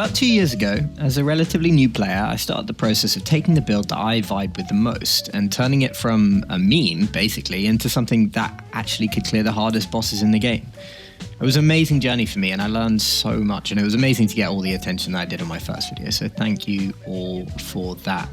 About 2 years ago, as a relatively new player, I started the process of taking the build that I vibe with the most and turning it from a meme, basically, into something that actually could clear the hardest bosses in the game. It was an amazing journey for me and I learned so much, and it was amazing to get all the attention that I did on my first video, so thank you all for that.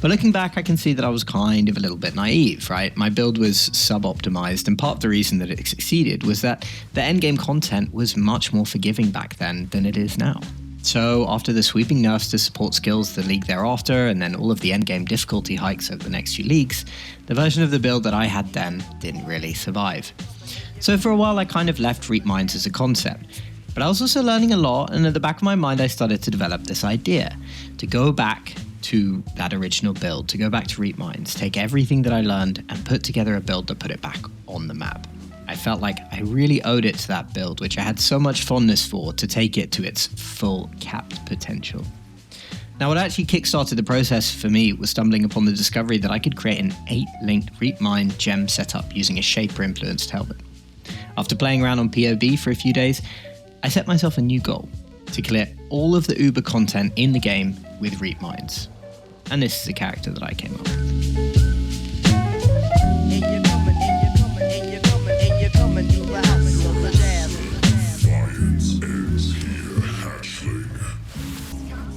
But looking back, I can see that I was kind of a little bit naive, right? My build was sub-optimized, and part of the reason that it succeeded was that the endgame content was much more forgiving back then than it is now. So after the sweeping nerfs to support skills the league thereafter, and then all of the endgame difficulty hikes over the next few leagues, the version of the build that I had then didn't really survive. So for a while I kind of left Reap Mines as a concept, but I was also learning a lot, and at the back of my mind I started to develop this idea to go back to that original build, to go back to Reap Mines, take everything that I learned and put together a build that put it back on the map. I felt like I really owed it to that build, which I had so much fondness for, to take it to its full capped potential. Now, what actually kickstarted the process for me was stumbling upon the discovery that I could create an 8-linked Reap Mine gem setup using a shaper-influenced helmet. After playing around on POB for a few days, I set myself a new goal: to clear all of the Uber content in the game with Reap Mines. And this is the character that I came up with.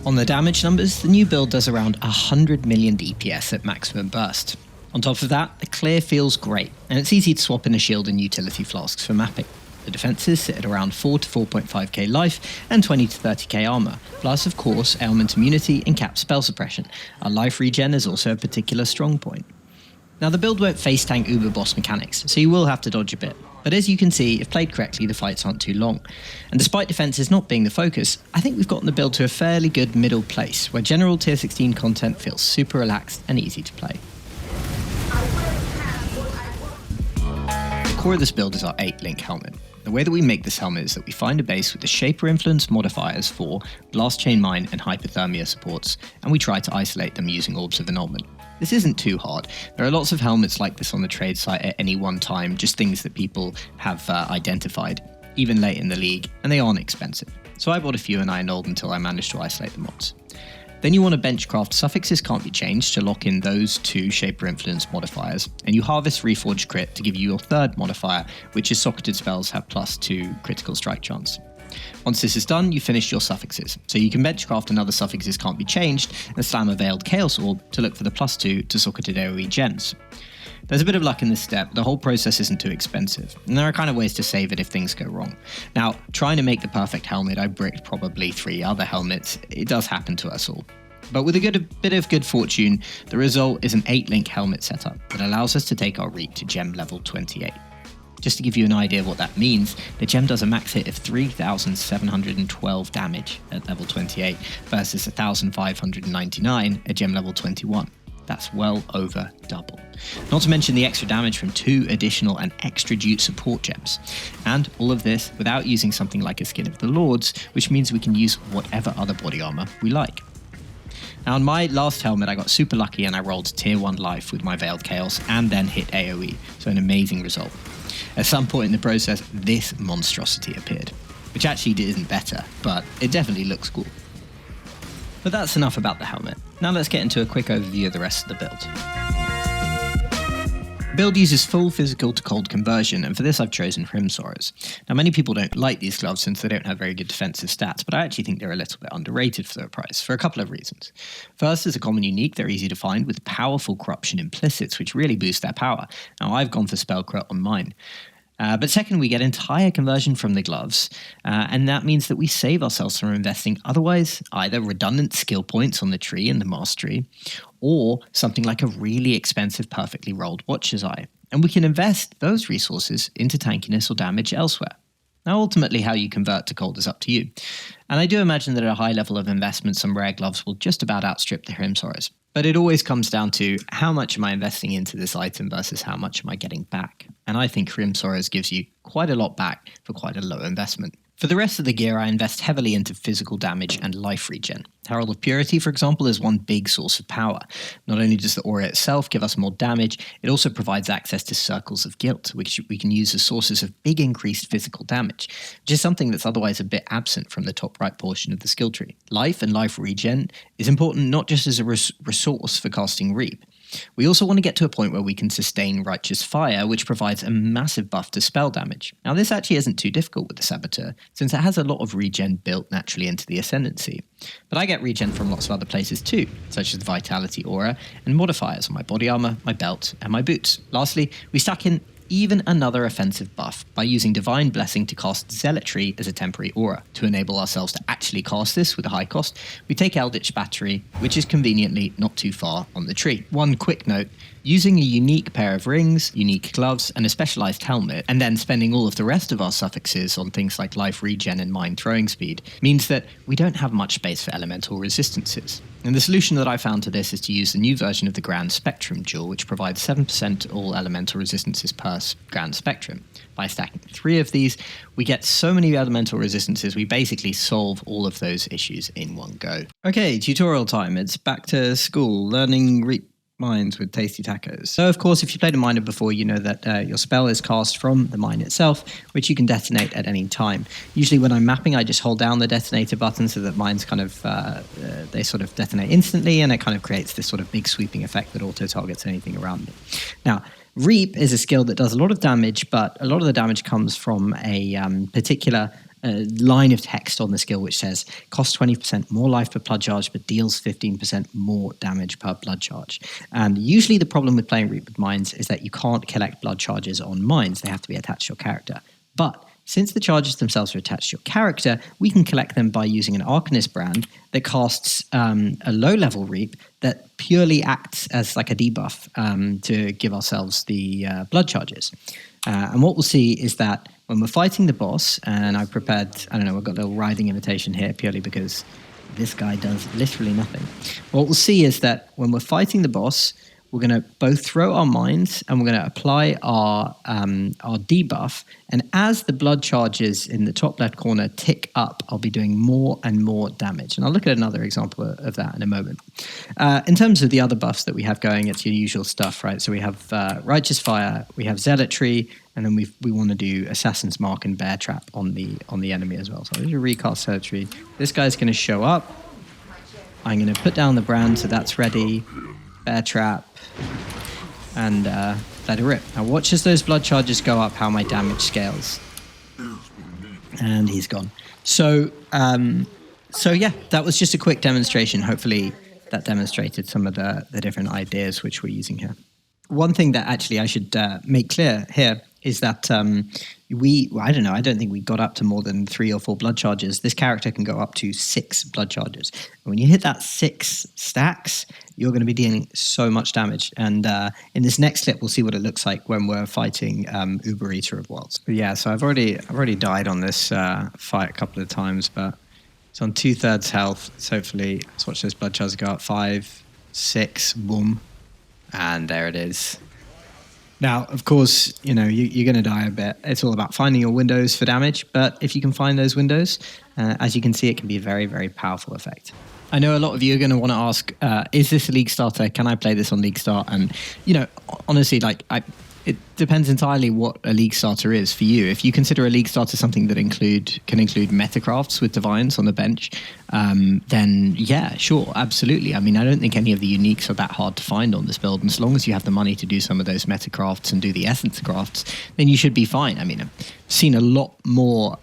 On the damage numbers, the new build does around 100 million DPS at maximum burst. On top of that, the clear feels great, and it's easy to swap in a shield and utility flasks for mapping. The defences sit at around 4 to 4.5k life and 20 to 30k armour, plus of course ailment immunity and cap spell suppression. Our life regen is also a particular strong point. Now the build won't face tank uber boss mechanics, so you will have to dodge a bit. But as you can see, if played correctly, the fights aren't too long. And despite defences not being the focus, I think we've gotten the build to a fairly good middle place, where general tier 16 content feels super relaxed and easy to play. The core of this build is our 8-link helmet. The way that we make this helmet is that we find a base with the shaper influence modifiers for blast chain mine and hypothermia supports, and we try to isolate them using orbs of annulment. This isn't too hard. There are lots of helmets like this on the trade site at any one time, just things that people have identified, even late in the league, and they aren't expensive. So I bought a few and I annulled until I managed to isolate the mods. Then you want to benchcraft suffixes can't be changed to lock in those two shaper influence modifiers, and you harvest reforged crit to give you your third modifier, which is socketed spells have +2 critical strike chance. Once this is done, you finish your suffixes, so you can benchcraft another suffixes can't be changed and slam a veiled chaos orb to look for the +2 to socketed AoE gems. There's a bit of luck in this step, but the whole process isn't too expensive, and there are kind of ways to save it if things go wrong. Now, trying to make the perfect helmet, I bricked probably 3 other helmets. It does happen to us all. But with a bit of good fortune, the result is an 8-link helmet setup that allows us to take our Reap to gem level 28. Just to give you an idea of what that means, the gem does a max hit of 3,712 damage at level 28 versus 1,599 at gem level 21. That's well over double. Not to mention the extra damage from 2 additional and extra dute support gems. And all of this without using something like a Skin of the Lords, which means we can use whatever other body armor we like. Now on my last helmet I got super lucky and I rolled tier 1 life with my Veiled Chaos and then hit AoE, so an amazing result. At some point in the process, this monstrosity appeared, which actually isn't better, but it definitely looks cool. But that's enough about the helmet. Now let's get into a quick overview of the rest of the build. The build uses full physical to cold conversion, and for this I've chosen Hrimsaurus. Now many people don't like these gloves since they don't have very good defensive stats, but I actually think they're a little bit underrated for their price, for a couple of reasons. First, as a common unique, they're easy to find with powerful corruption implicits, which really boost their power. Now I've gone for spell crit on mine. But second, we get entire conversion from the gloves, and that means that we save ourselves from investing otherwise either redundant skill points on the tree and the mastery, or something like a really expensive perfectly rolled Watcher's Eye, and we can invest those resources into tankiness or damage elsewhere. Now ultimately how you convert to cold is up to you, and I do imagine that at a high level of investment some rare gloves will just about outstrip the Hrimsaurus. But it always comes down to how much am I investing into this item versus how much am I getting back. And I think Hrimsaurus gives you quite a lot back for quite a low investment. For the rest of the gear, I invest heavily into physical damage and life regen. Herald of Purity, for example, is one big source of power. Not only does the aura itself give us more damage, it also provides access to Circles of Guilt, which we can use as sources of big increased physical damage, which is something that's otherwise a bit absent from the top right portion of the skill tree. Life and life regen is important not just as a resource for casting Reap. We also want to get to a point where we can sustain Righteous Fire, which provides a massive buff to spell damage. Now, this actually isn't too difficult with the Saboteur, since it has a lot of regen built naturally into the Ascendancy. But I get regen from lots of other places too, such as the Vitality Aura and modifiers on my body armor, my belt, and my boots. Lastly, we stuck in even another offensive buff by using Divine Blessing to cast Zealotry as a temporary aura. To enable ourselves to actually cast this with a high cost, we take Eldritch Battery, which is conveniently not too far on the tree. One quick note, using a unique pair of rings, unique gloves, and a specialized helmet, and then spending all of the rest of our suffixes on things like life regen and mind throwing speed, means that we don't have much space for elemental resistances. And the solution that I found to this is to use the new version of the Grand Spectrum Jewel, which provides 7% all elemental resistances per Grand Spectrum. By stacking 3 of these, we get so many elemental resistances, we basically solve all of those issues in one go. Okay, tutorial time. It's back to school, learning Reap Mines with TastyTacos. So of course, if you played a miner before, you know that your spell is cast from the mine itself, which you can detonate at any time. Usually when I'm mapping, I just hold down the detonator button so that mines kind of, they sort of detonate instantly, and it kind of creates this sort of big sweeping effect that auto-targets anything around me. Now, Reap is a skill that does a lot of damage, but a lot of the damage comes from a particular line of text on the skill which says costs 20% more life per blood charge but deals 15% more damage per blood charge. And usually the problem with playing Reap with mines is that you can't collect blood charges on mines. They have to be attached to your character. But since the charges themselves are attached to your character, we can collect them by using an Arcanist brand that casts a low-level Reap that purely acts as like a debuff to give ourselves the blood charges. And what we'll see is that when we're fighting the boss, and I've prepared, I don't know, we've got a little writhing invitation here purely because this guy does literally nothing. What we'll see is that when we're fighting the boss, we're going to both throw our mines and we're going to apply our debuff. And as the blood charges in the top left corner tick up, I'll be doing more and more damage. And I'll look at another example of that in a moment. In terms of the other buffs that we have going, it's your usual stuff, right? So we have Righteous Fire, we have Zealotry, and then we want to do Assassin's Mark and Bear Trap on the enemy as well. So I'll just recast Zealotry. This guy's going to show up. I'm going to put down the brand, so that's ready. Bear Trap, and let it rip. Now watch as those blood charges go up, how my damage scales. And he's gone. So yeah, that was just a quick demonstration. Hopefully that demonstrated some of the different ideas which we're using here. One thing that actually I should make clear here is that I don't think we got up to more than 3 or 4 blood charges. This character can go up to 6 blood charges. When you hit that 6 stacks, you're going to be dealing so much damage. And in this next clip, we'll see what it looks like when we're fighting Uber Eater of Worlds. But yeah, so I've already died on this fight a couple of times, but it's on 2/3 health. So hopefully, let's watch those blood charges go up. 5, 6, boom. And there it is. Now, of course, you know, you're going to die a bit. It's all about finding your windows for damage. But if you can find those windows, as you can see, it can be a very, very powerful effect. I know a lot of you are going to want to ask, is this a League Starter? Can I play this on League Start? And, you know, honestly, like, it depends entirely what a League Starter is for you. If you consider a League Starter something that can include metacrafts with Divines on the bench, then yeah, sure, absolutely. I mean, I don't think any of the uniques are that hard to find on this build. And as long as you have the money to do some of those metacrafts and do the essence crafts, then you should be fine. I mean, I've seen a lot more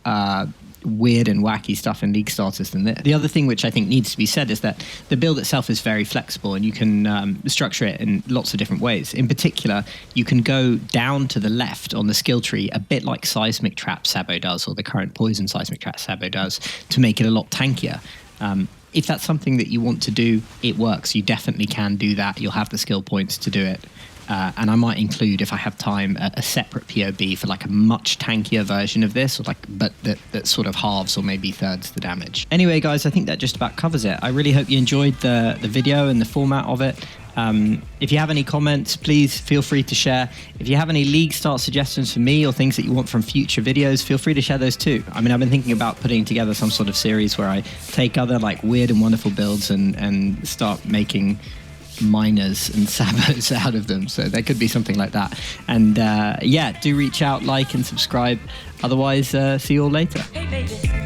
weird and wacky stuff in League Starters than this. The other thing which I think needs to be said is that the build itself is very flexible and you can structure it in lots of different ways. In particular, you can go down to the left on the skill tree, a bit like Seismic Trap Sabo does, or the current Poison Seismic Trap Sabo does, to make it a lot tankier. If that's something that you want to do, it works. You definitely can do that. You'll have the skill points to do it. And I might include, if I have time, a separate POB for like a much tankier version of this, or but that sort of halves or maybe thirds the damage. Anyway, guys, I think that just about covers it. I really hope you enjoyed the video and the format of it. If you have any comments, please feel free to share. If you have any league start suggestions for me or things that you want from future videos, feel free to share those too. I mean, I've been thinking about putting together some sort of series where I take other like weird and wonderful builds and start making miners and sabos out of them. So there could be something like that. And yeah, do reach out, like and subscribe. Otherwise, see you all later. Hey, baby.